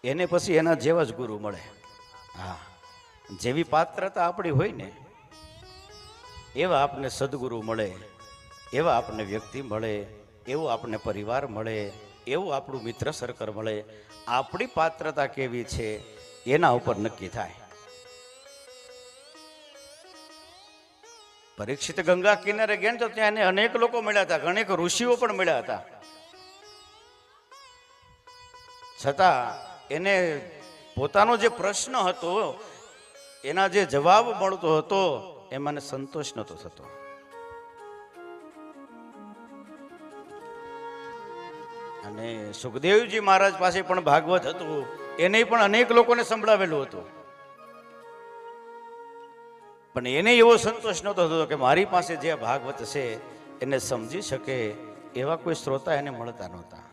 એને પછી એના જેવા જ ગુરુ મળે. હા, જેવી પાત્રતા આપણી હોય ને એવા આપણને સદગુરુ મળે, એવા આપણને વ્યક્તિ મળે, એવો આપણને પરિવાર મળે, એવું આપણું મિત્ર સર્કલ મળે. આપણી પાત્રતા કેવી છે એના ઉપર નક્કી થાય. પરીક્ષિત ગંગા કિનારે ગયા તો ત્યાં એને અનેક લોકો મળ્યા હતા, અનેક ઋષિઓ પણ મળ્યા હતા. છતાં એને પોતાનો જે પ્રશ્ન હતો એના જે જવાબ મળતો હતો એમાં સંતોષ નહોતો થતો. અને સુખદેવજી મહારાજ પાસે પણ ભાગવત હતું, એને પણ અનેક લોકોને સંભળાવેલું હતું, પણ એને એવો સંતોષ નહોતો થતો કે મારી પાસે જે ભાગવત છે એને સમજી શકે એવા કોઈ શ્રોતા એને મળતા નહોતા.